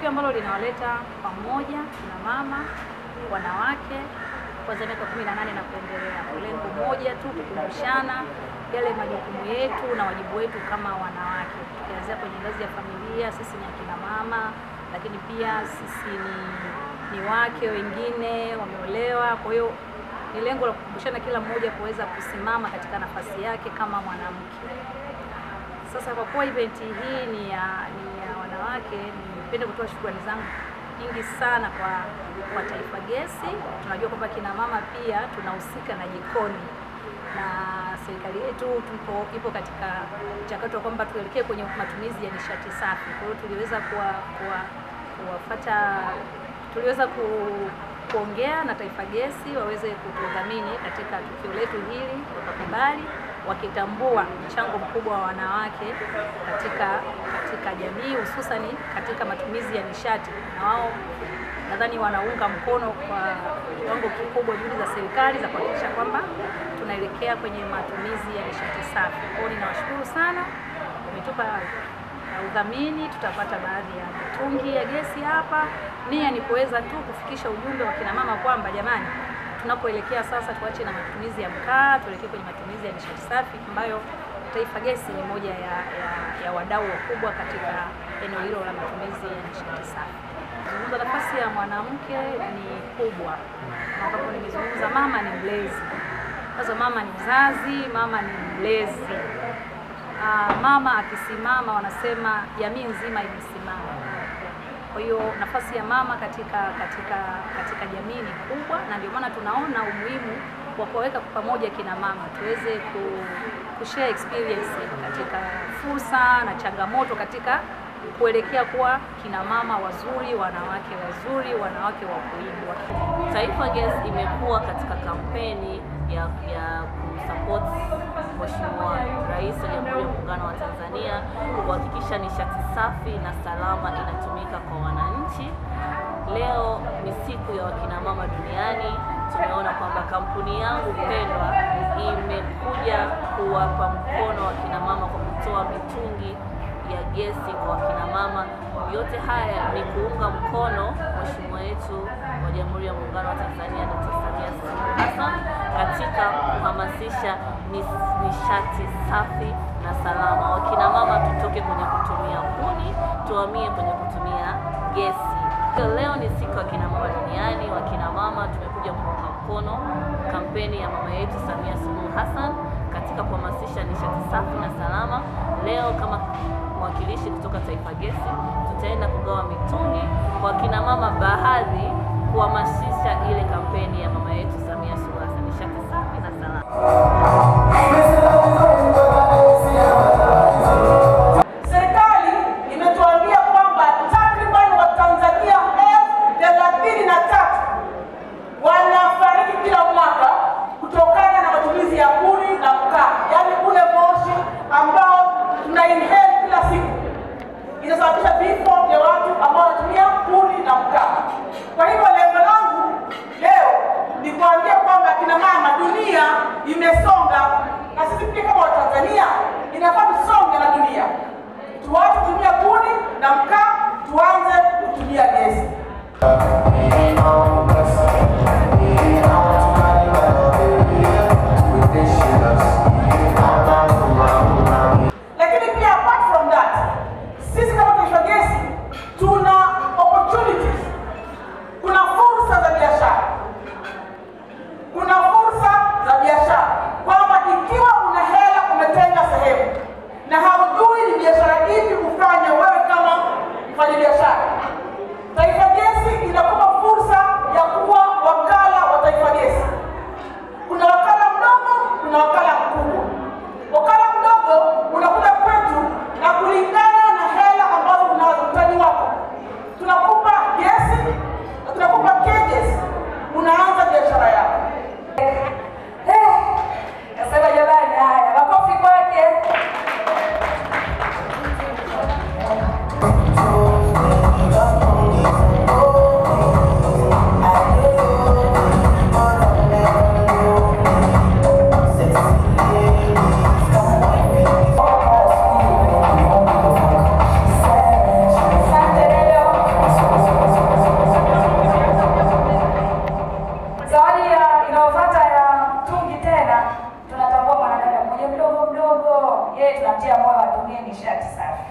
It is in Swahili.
Ambalo linawaleta pamoja na mama wanawake kuanzia miaka 18 na kuendelea. Lengo moja tu, kukumbushana yale majukumu yetu na wajibu wetu kama wanawake. Tukianzia kwenye ngazi ya familia, sisi ni akina mama, lakini pia sisi ni wake wengine wameolewa. Kwa hiyo ni lengo la kukumbushana kila mmoja kuweza kusimama katika nafasi yake kama mwanamke. Sasa kwa kuwa event hii ni ya wanawake, nipende kutoa shukrani zangu nyingi sana kwa Taifa Gesi. Tunajua kwamba kina mama pia tunahusika na jikoni, na serikali yetu ipo katika mchakato kwamba tuelekee kwenye matumizi ya nishati safi. Kwa hiyo tuliweza kuongea na Taifa Gesi waweze kutudhamini katika tukio letu hili, wakakubali, wakitambua mchango mkubwa wa wanawake katika jamii, hususani katika matumizi ya nishati. Na wao nadhani wanaunga mkono kwa kiwango kikubwa juhudi za serikali za kuhakikisha kwamba tunaelekea kwenye matumizi ya nishati safi. Kwa hiyo ninawashukuru sana, wametupa udhamini, tutapata baadhi ya mitungi ya gesi hapa. Nia ni kuweza tu kufikisha ujumbe wa kina mama kwamba jamani, tunapoelekea sasa tuache na matumizi ya mkaa, tuelekee kwenye matumizi ya nishati safi, ambayo Taifa Gesi ni moja ya wadau wakubwa katika eneo hilo la matumizi ya nishati safi. Kuzungumza nafasi ya mwanamke ni kubwa, ambapo nimezungumza mama ni mlezi. Sasa mama ni mzazi, mama ni mlezi. Mama akisimama, wanasema jamii nzima imesimama. Kwa hiyo nafasi ya mama katika jamii ni kubwa, na ndio maana tunaona umuhimu wa kuweka pamoja kina mama tuweze kushare experience katika fursa na changamoto katika kuelekea kuwa kina mama wazuri, wanawake wazuri, wanawake wa kuigwa. Taifa Gesi imekuwa katika kampeni ya kusupport Mheshimiwa Rais wa Jamhuri ya Muungano wa Tanzania kuhakikisha nishati safi na salama inatumika kwa wananchi. Leo ni siku ya wakina mama duniani. Tumeona kwamba kampuni yangu pendwa imekuja kuwapa mkono wakina mama kwa kutoa mitungi ya gesi kwa wakina mama. Yote haya ni kuunga mkono Mheshimiwa wetu wa Jamhuri ya Muungano wa Tanzania Dr. Samia Suluhu Hassan katika kuhamasisha nishati safi na salama. Wakina mama tutoke kwenye kutumia kuni, tuhamie kwenye kutumia gesi. Leo ni siku ya wakina mama duniani. Wakina mama tumekuja kuunga mkono kampeni ya mama yetu Samia Suluhu Hassan katika kuhamasisha nishati safi na salama. Leo kama mwakilishi kutoka Taifa Gesi tutaenda kugawa mitungi kwa kina mama baadhi kuhamasisha ile kampeni ya mama yetu Samia Suluhu Hassan, nishati safi na salama. Serikali imetuambia kwamba takriban Watanzania 33,000 wanafariki kila mwaka kutokana na matumizi ya kuni na mkaa, yaani ule moshi ambao tuna inhale kila siku inasababisha vifo vya watu ambao wanatumia kuni na mkaa. Kwa hivyo lengo langu leo ni kuambia kwamba kina mama, dunia imesonga, na sisi pia kama Watanzania inafaa tusonge na dunia. Tuache kutumia kuni na mkaa, tuanze kutumia gesi. Lakini pia apart from that, sisi kama Taifa Gesi tuna opportunities. Kuna fursa za biashara. Kuna fursa za biashara kwamba ikiwa una hela umetenga sehemu na haujui ni biashara ipi kufanya wewe kama mfanyabiashara, Taifa Gesi inakupa fursa ya kuwa wakala wa Taifa Gesi. tunawatia moyo watumie nishati safi.